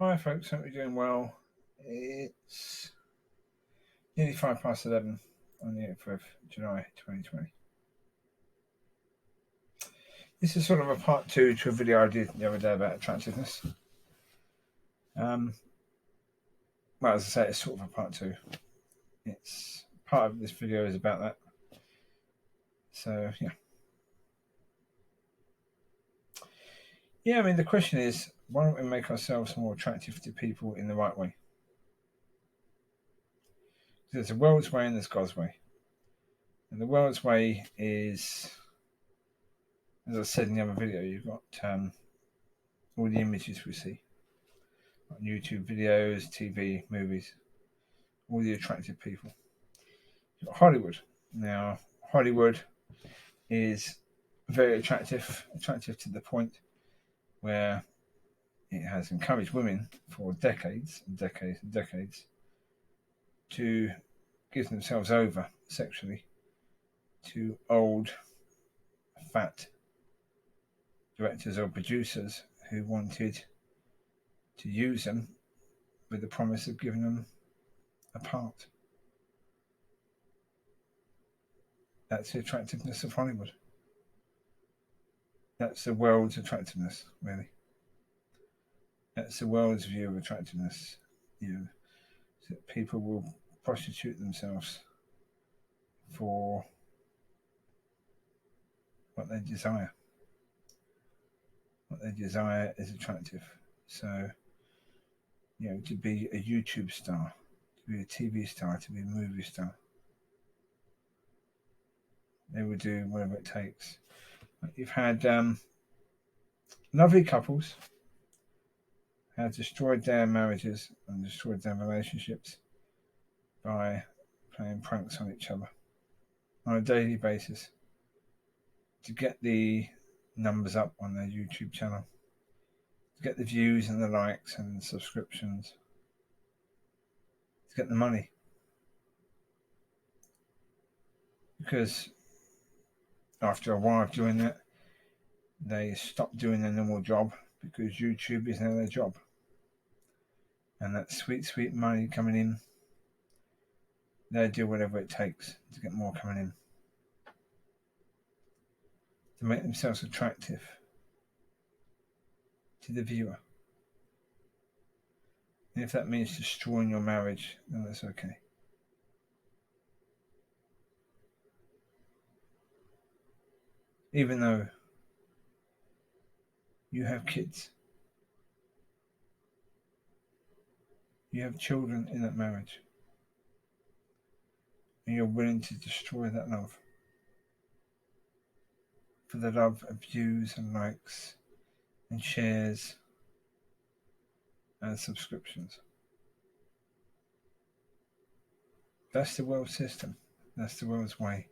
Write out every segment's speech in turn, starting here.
Hi folks, hope you're doing well. It's nearly 11 on the 8th of July 2020. This is sort of a part 2 to a video I did the other day about attractiveness. Well, as I say, it's sort of a part 2. It's part of this video is about that. So, yeah. Yeah, I mean, the question is, why don't we make ourselves more attractive to people in the right way? There's a world's way and there's God's way. And the world's way is, as I said in the other video, you've got all the images we see on YouTube videos, TV, movies, all the attractive people. You've got Hollywood. Now, Hollywood is very attractive to the point where it has encouraged women for decades and decades and decades to give themselves over sexually to old, fat directors or producers who wanted to use them with the promise of giving them a part. That's the attractiveness of Hollywood. That's the world's attractiveness, really. That's the world's view of attractiveness. That people will prostitute themselves for what they desire. What they desire is attractive. So, to be a YouTube star, to be a TV star, to be a movie star, they will do whatever it takes. You've had lovely couples who have destroyed their marriages and destroyed their relationships by playing pranks on each other on a daily basis to get the numbers up on their YouTube channel, to get the views and the likes and the subscriptions, to get the money. Because after a while of doing that, they stop doing their normal job because YouTube is now their job. And that sweet, sweet money coming in, they do whatever it takes to get more coming in, to make themselves attractive to the viewer. And if that means destroying your marriage, then that's okay. Even though you have kids, you have children in that marriage, and you're willing to destroy that love for the love of views and likes and shares and subscriptions. That's the world system. That's the world's way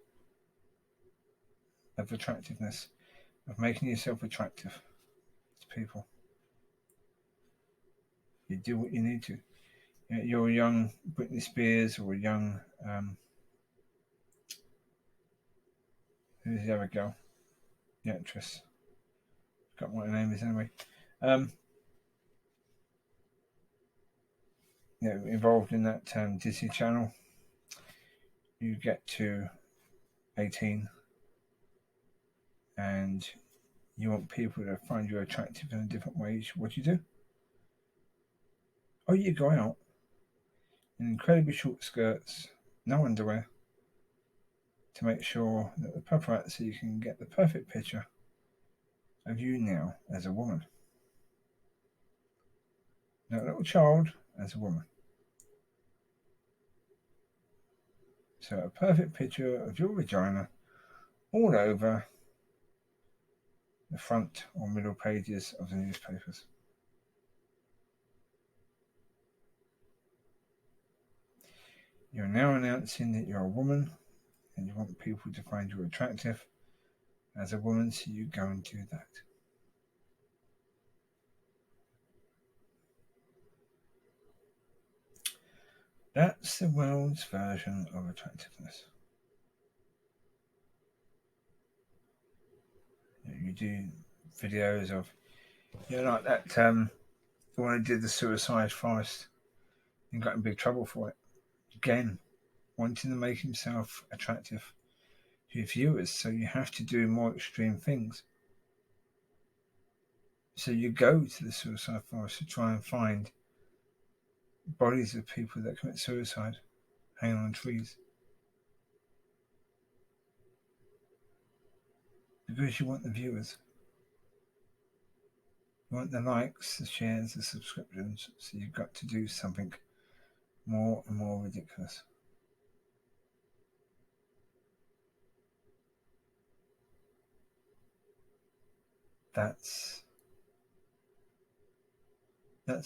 of attractiveness, of making yourself attractive to people. You do what you need to. You're a young Britney Spears or a young who's the other girl? The actress. Forgot what her name is anyway. Involved in that Disney Channel. You get to 18 and you want people to find you attractive in different ways. What do? Oh, you go out in incredibly short skirts, no underwear, to make sure that the paparazzi can get the perfect picture of you now as a woman. Not a little child, as a woman. So a perfect picture of your vagina all over the front or middle pages of the newspapers. You're now announcing that you're a woman and you want people to find you attractive as a woman, so you go and do that. That's the world's version of attractiveness. You do videos of, like that the one who did the suicide forest and got in big trouble for it. Again, wanting to make himself attractive to viewers, so you have to do more extreme things. So you go to the suicide forest to try and find bodies of people that commit suicide hanging on trees. Because you want the viewers. You want the likes, the shares, the subscriptions, so you've got to do something more and more ridiculous. That's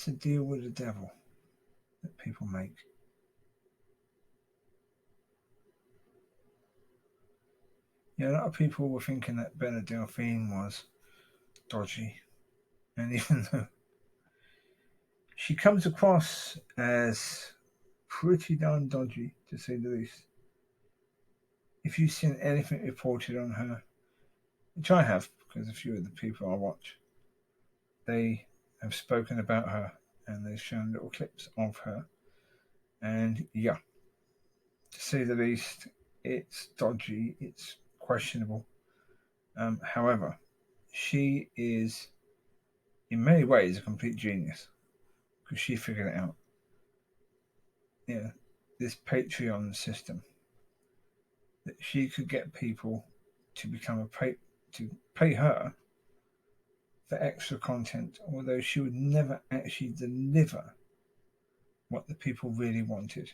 a deal with the devil that people make. Yeah, a lot of people were thinking that Bella Delphine was dodgy, and even though she comes across as pretty darn dodgy, to say the least. If you've seen anything reported on her, which I have, because a few of the people I watch, they have spoken about her and they've shown little clips of her. And yeah, to say the least, it's dodgy, it's questionable. However, she is in many ways a complete genius because she figured it out. Yeah, this Patreon system that she could get people to become to pay her for extra content, although she would never actually deliver what the people really wanted.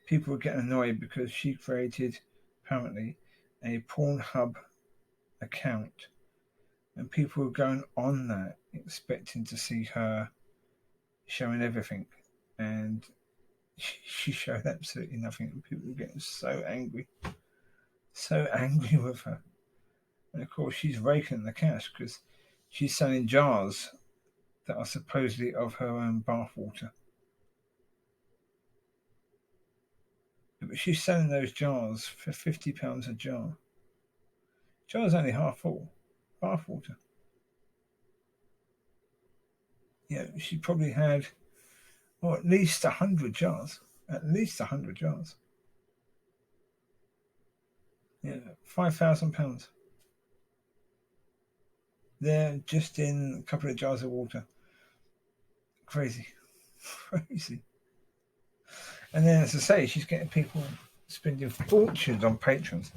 People were getting annoyed because she created, apparently, a Pornhub account, and people were going on that expecting to see her showing everything, and she showed absolutely nothing, and people were getting so angry with her. And of course, she's raking the cash because she's selling jars that are supposedly of her own bathwater. But she's selling those jars for £50 a jar. Jar's only half full. Bathwater. Yeah, she probably had, at least 100 jars. At least 100 jars. Yeah, £5,000. They're just in a couple of jars of water. Crazy. Crazy. And then, as I say, she's getting people spending fortunes on patrons.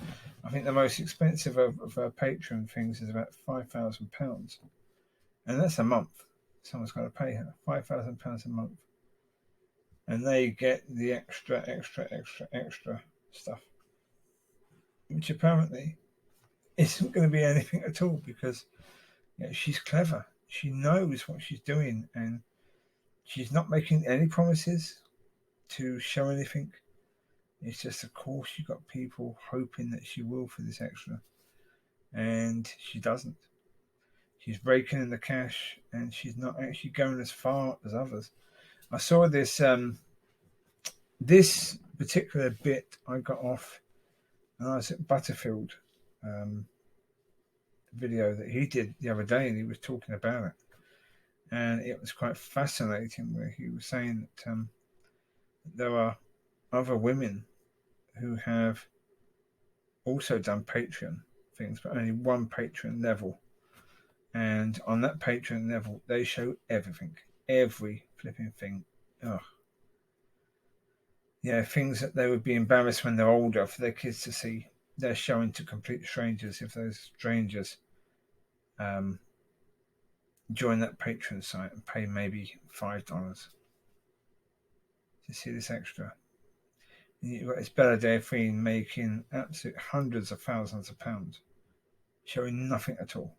I think the most expensive of her patron things is about £5,000. And that's a month. Someone's got to pay her £5,000 a month. And they get the extra stuff. Which apparently isn't going to be anything at all because she's clever. She knows what she's doing and she's not making any promises to show anything. It's just, of course, you've got people hoping that she will for this extra. And she doesn't. She's raking in the cash and she's not actually going as far as others. I saw this this particular bit I got off when I was at Butterfield video that he did the other day, and he was talking about it. And it was quite fascinating where he was saying that there are other women who have also done Patreon things, but only one Patreon level. And on that Patreon level, they show everything, every flipping thing. Ugh. Yeah, things that they would be embarrassed when they're older for their kids to see. They're showing to complete strangers if those strangers join that Patreon site and pay maybe $5 to see this extra. You've got this Bella Delphine making absolute hundreds of thousands of pounds, showing nothing at all.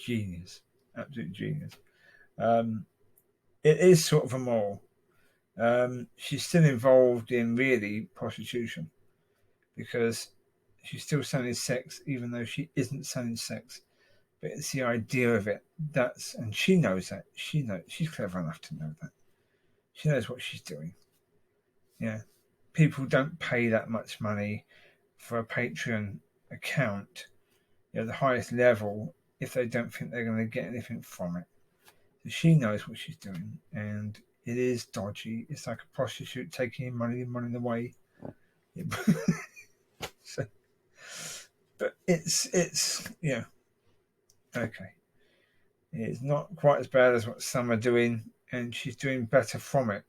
Genius, absolute genius. It is sort of immoral. She's still involved in really prostitution because she's still selling sex, even though she isn't selling sex. But it's the idea of it. And she knows that. She's clever enough to know that. She knows what she's doing. Yeah. People don't pay that much money for a Patreon account. The highest level if they don't think they're going to get anything from it. So she knows what she's doing, and it is dodgy. It's like a prostitute taking your money and running away. So, but it's okay. It's not quite as bad as what some are doing, and she's doing better from it.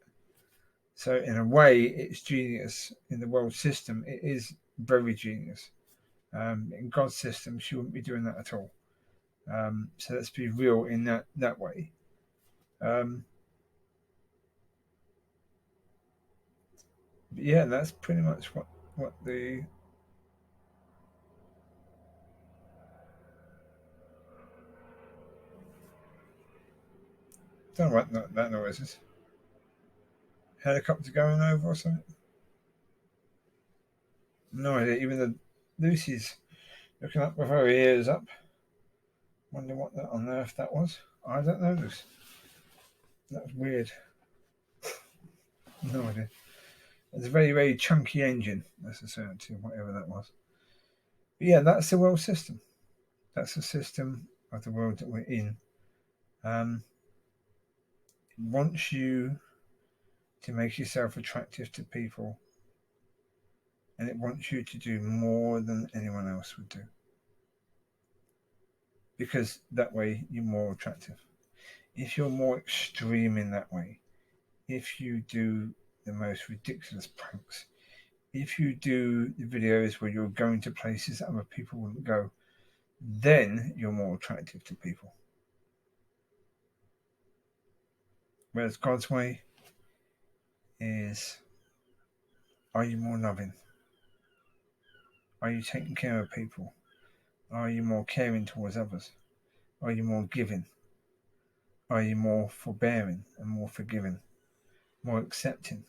So in a way, it's genius. In the world system, it is very genius. In God's system, she wouldn't be doing that at all. So let's be real in that way. But yeah, that's pretty much what the don't know what that noise is. Helicopter going over or something? No idea. Even the Lucy's looking up with her ears up. Wonder what on earth that was. I don't know, Lucy. That was weird. No idea. It's a very, very chunky engine. That's a certainty, whatever that was. But yeah, that's the world system. That's the system of the world that we're in. It wants you to make yourself attractive to people, and it wants you to do more than anyone else would do, because that way you're more attractive. If you're more extreme in that way, if you do the most ridiculous pranks, if you do the videos where you're going to places that other people wouldn't go, then you're more attractive to people. Whereas God's way is, are you more loving? Are you taking care of people? Are you more caring towards others? Are you more giving? Are you more forbearing and more forgiving? More accepting?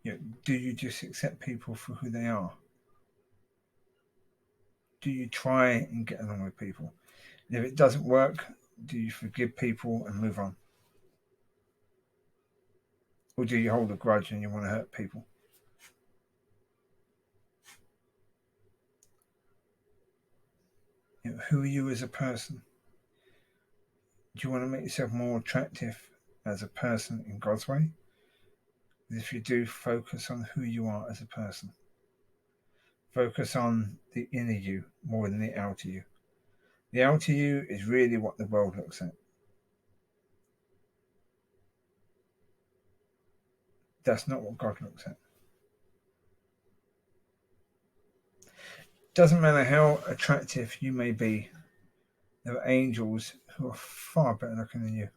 Do you just accept people for who they are? Do you try and get along with people? And if it doesn't work, do you forgive people and move on? Or do you hold a grudge and you want to hurt people? Who are you as a person? Do you want to make yourself more attractive as a person in God's way? If you do, focus on who you are as a person. Focus on the inner you more than the outer you. The outer you is really what the world looks at. That's not what God looks at. Doesn't matter how attractive you may be, there are angels who are far better looking than you.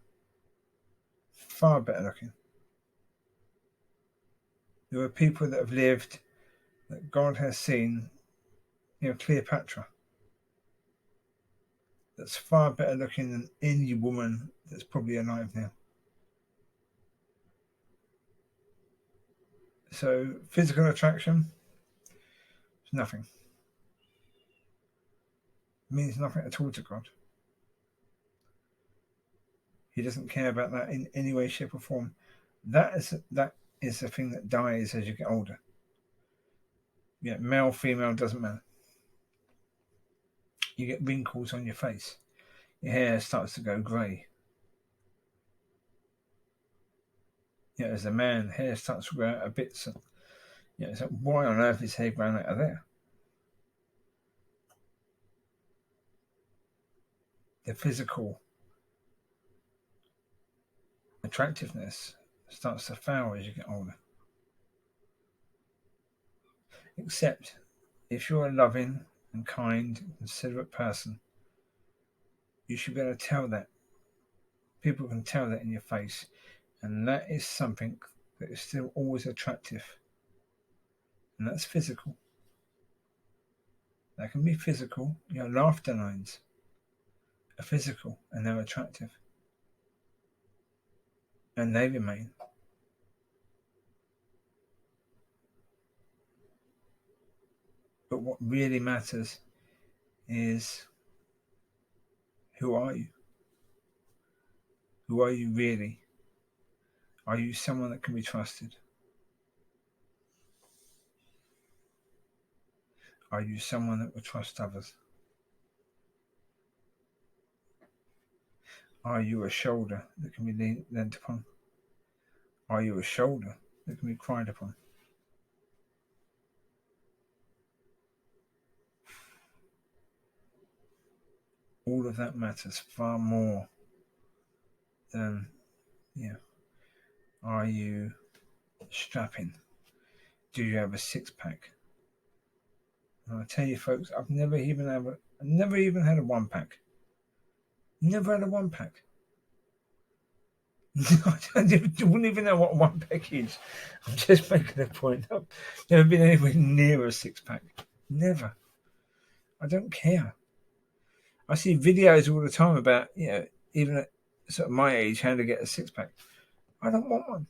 Far better looking. There are people that have lived that God has seen, Cleopatra. That's far better looking than any woman that's probably alive now. So physical attraction is nothing. It means nothing at all to God. He doesn't care about that in any way, shape, or form. That is the thing that dies as you get older. Male, female, doesn't matter. You get wrinkles on your face. Your hair starts to go grey. As a man, hair starts to grow out a bit. So why on earth is hair growing out of there? The physical attractiveness starts to fail as you get older. Except if you're a loving and kind, considerate person, you should be able to tell that. People can tell that in your face, and that is something that is still always attractive, and that's physical. That can be physical. Laughter lines are physical and they're attractive, and they remain. But what really matters is, who are you? Who are you really? Are you someone that can be trusted? Are you someone that will trust others? Are you a shoulder that can be leaned upon? Are you a shoulder that can be cried upon? All of that matters far more than, are you strapping? Do you have a six-pack? And I tell you, folks, I've never even had a one-pack. Never had a one-pack. I wouldn't even know what one pack is. I'm just making a point. I've never been anywhere near a six-pack. Never. I don't care. I see videos all the time about, even at sort of my age, how to get a six-pack. I don't want one.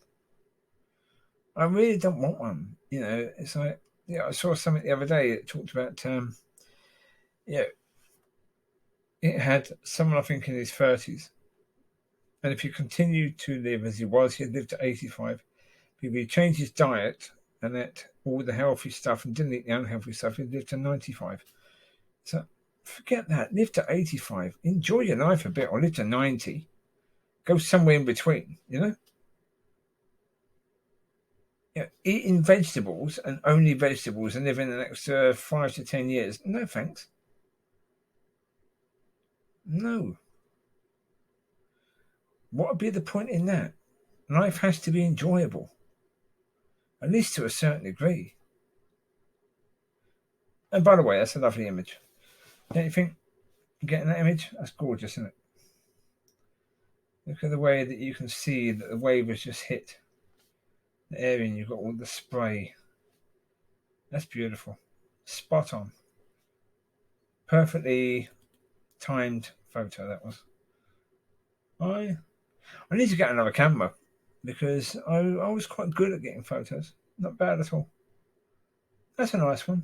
I really don't want one. It's like, I saw something the other day that talked about, it had someone, I think, in his 30s. And if he continued to live as he was, he'd live to 85. If he changed his diet and ate all the healthy stuff and didn't eat the unhealthy stuff, he'd live to 95. So forget that. Live to 85. Enjoy your life a bit, or live to 90. Go somewhere in between, eating vegetables and only vegetables and living the next 5 to 10 years. No, thanks. No. What would be the point in that? Life has to be enjoyable, at least to a certain degree. And by the way, that's a lovely image. Don't you think? Getting that image? That's gorgeous, isn't it? Look at the way that you can see that the wave has just hit the area and you've got all the spray. That's beautiful. Spot on. Perfectly timed photo, that was. I need to get another camera because I was quite good at getting photos. Not bad at all. That's a nice one.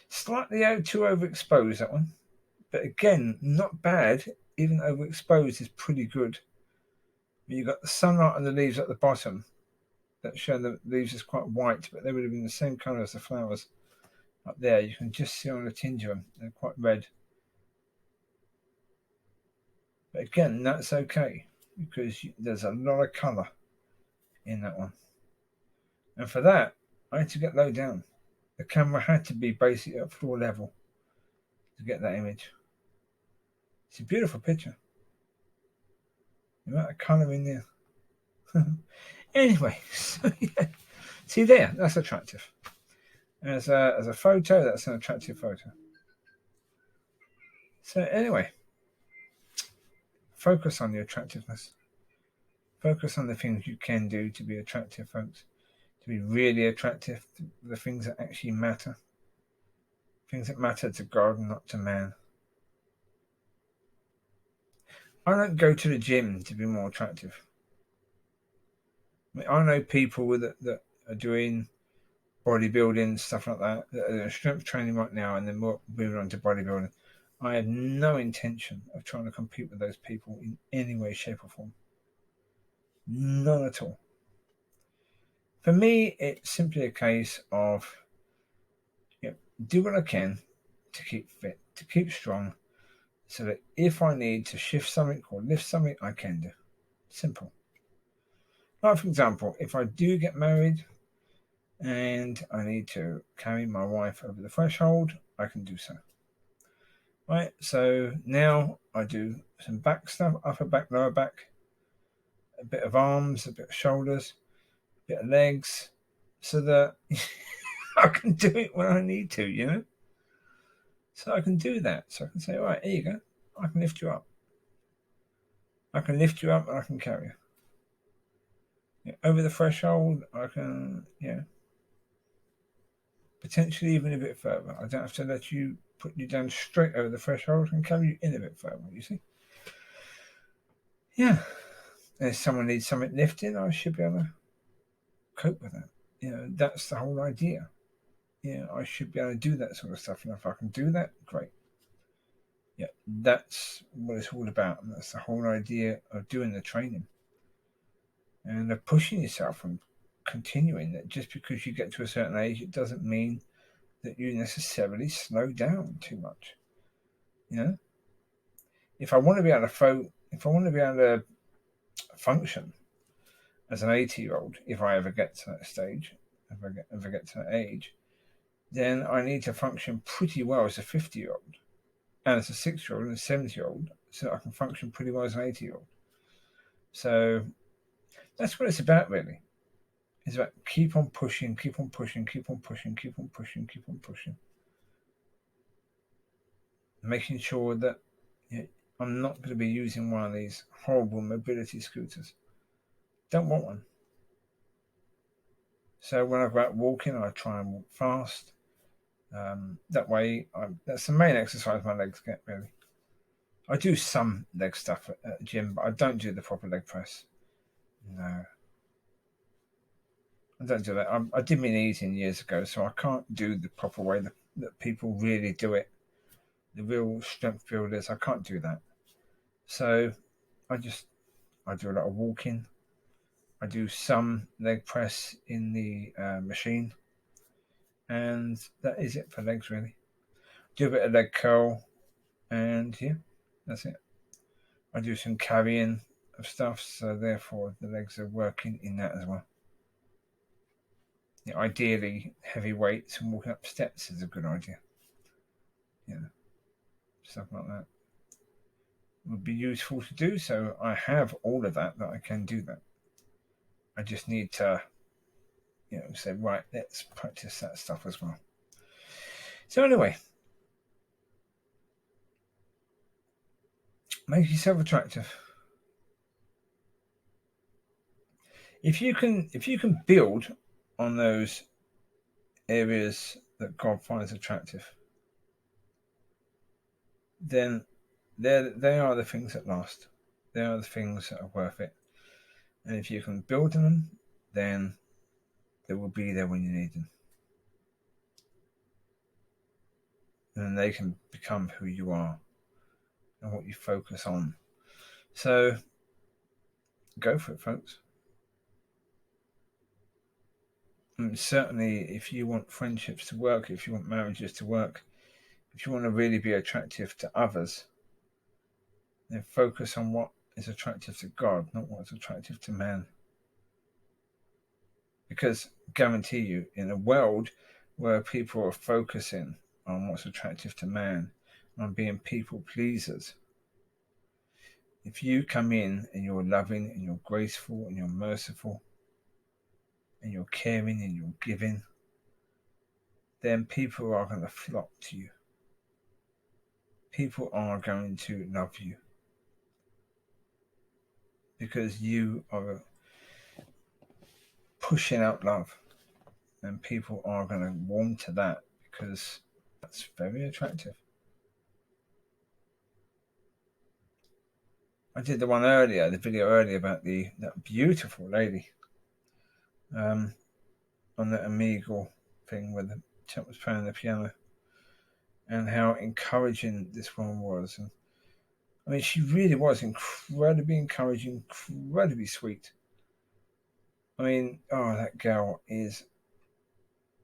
Slightly too overexposed, that one. But again, not bad. Even overexposed is pretty good. You've got the sunlight on the leaves at the bottom that show the leaves is quite white, but they would have been the same colour as the flowers up there. You can just see on the tinge of them. They're quite red. But again, that's okay because there's a lot of colour in that one. And for that, I had to get low down. The camera had to be basically at floor level to get that image. It's a beautiful picture. The amount of colour in there. Anyway, so yeah. See there, that's attractive. As a photo, that's an attractive photo. So anyway, focus on the attractiveness. Focus on the things you can do to be attractive, folks. To be really attractive, the things that actually matter. Things that matter to God, not to man. I don't go to the gym to be more attractive. I know people that are doing bodybuilding, stuff like that are doing strength training right now and then moving on to bodybuilding. I have no intention of trying to compete with those people in any way, shape or form. None at all. For me, it's simply a case of do what I can to keep fit, to keep strong, so that if I need to shift something or lift something, I can do. Simple. Like, for example, if I do get married and I need to carry my wife over the threshold, I can do so. Right, so now I do some back stuff, upper back, lower back, a bit of arms, a bit of shoulders, a bit of legs, so that I can do it when I need to, So I can do that. So I can say, all right, here you go. I can lift you up. I can lift you up and I can carry you. Over the threshold, I can, potentially even a bit further. I don't have to let you put you down straight over the threshold and carry you in a bit further, you see? Yeah. And if someone needs something lifted, I should be able to cope with that. That's the whole idea. I should be able to do that sort of stuff. And if I can do that, great. Yeah, that's what it's all about. And that's the whole idea of doing the training. And of pushing yourself and continuing that. Just because you get to a certain age, it doesn't mean that you necessarily slow down too much. You know, if I want to be able to function as an 80-year-old, if I ever get to that stage, if I ever get to that age, then I need to function pretty well as a 50-year-old, and as a 60-year-old and a 70-year-old, so I can function pretty well as an 80-year-old. So that's what it's about, really. It's about keep on pushing, keep on pushing, keep on pushing, keep on pushing, keep on pushing. Making sure that I'm not going to be using one of these horrible mobility scooters. Don't want one. So when I go out walking, I try and walk fast. That way, that's the main exercise my legs get, really. I do some leg stuff at the gym, but I don't do the proper leg press. No. I don't do that. I did my knees in years ago, so I can't do the proper way that people really do it. The real strength builders, I can't do that. So I do a lot of walking. I do some leg press in the machine, and that is it for legs, really. Do a bit of leg curl, and yeah, that's it. I do some carrying of stuff, so therefore the legs are working in that as well. Yeah, ideally, heavy weights and walking up steps is a good idea. Yeah, stuff like that would be useful to do. So I have all of that I can do that. I just need to, say, right, let's practice that stuff as well. So anyway, make yourself attractive. If you can build on those areas that God finds attractive, then they are the things that last. They are the things that are worth it. And if you can build on them, then they will be there when you need them. And they can become who you are and what you focus on. So go for it, folks. And certainly, if you want friendships to work, if you want marriages to work, if you want to really be attractive to others, then focus on what is attractive to God, not what's attractive to man. Because guarantee you, in a world where people are focusing on what's attractive to man, on being people pleasers, if you come in and you're loving and you're graceful and you're merciful and you're caring and you're giving, then people are going to flock to you. People are going to love you because you are pushing out love, and people are going to warm to that because that's very attractive. I did the video earlier about that beautiful lady on the Amigo thing where the chap was playing the piano, and how encouraging this woman was. And I mean, she really was incredibly encouraging, incredibly sweet. I mean, that girl is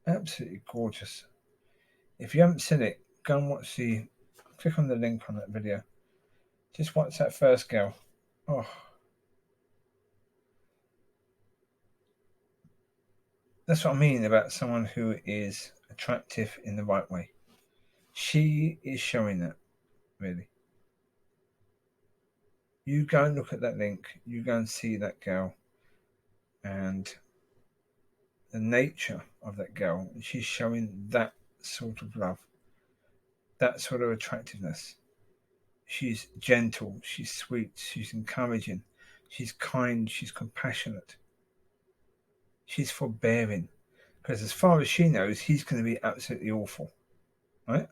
absolutely gorgeous. If you haven't seen it, go and click on the link on that video. Just watch that first girl. Oh. That's what I mean about someone who is attractive in the right way. She is showing that, really. You go and look at that link, you go and see that girl, and the nature of that girl, she's showing that sort of love, that sort of attractiveness. She's gentle, she's sweet, she's encouraging, she's kind, she's compassionate, she's forbearing. Because as far as she knows, he's going to be absolutely awful, right?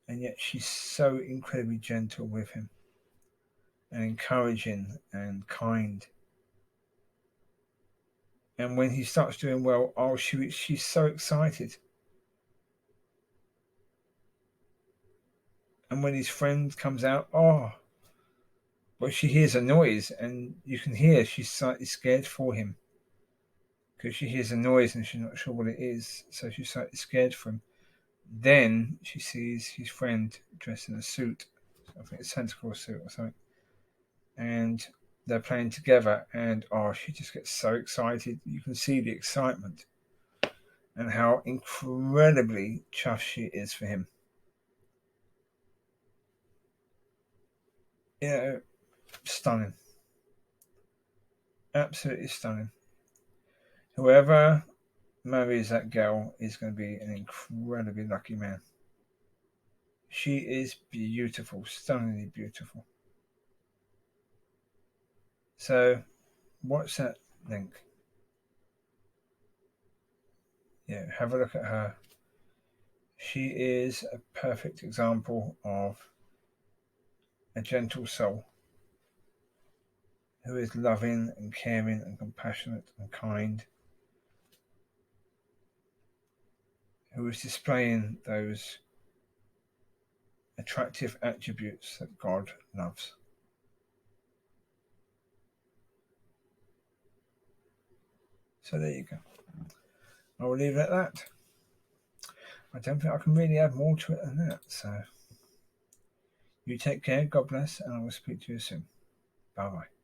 And yet she's so incredibly gentle with him and encouraging and kind. And when he starts doing well, she's so excited. And when his friend comes out, well, she hears a noise, and you can hear she's slightly scared for him because she hears a noise and she's not sure what it is, so she's slightly scared for him. Then she sees his friend dressed in a suit, I think it's Santa Claus suit or something, and they're playing together, and she just gets so excited. You can see the excitement and how incredibly chuffed she is for him. Stunning. Absolutely stunning. Whoever marries that girl is going to be an incredibly lucky man. She is beautiful, stunningly beautiful. So, watch that link. Yeah, have a look at her. She is a perfect example of a gentle soul who is loving and caring and compassionate and kind, who is displaying those attractive attributes that God loves. So there you go. I will leave it at that. I don't think I can really add more to it than that. So you take care, God bless, and I will speak to you soon. Bye bye.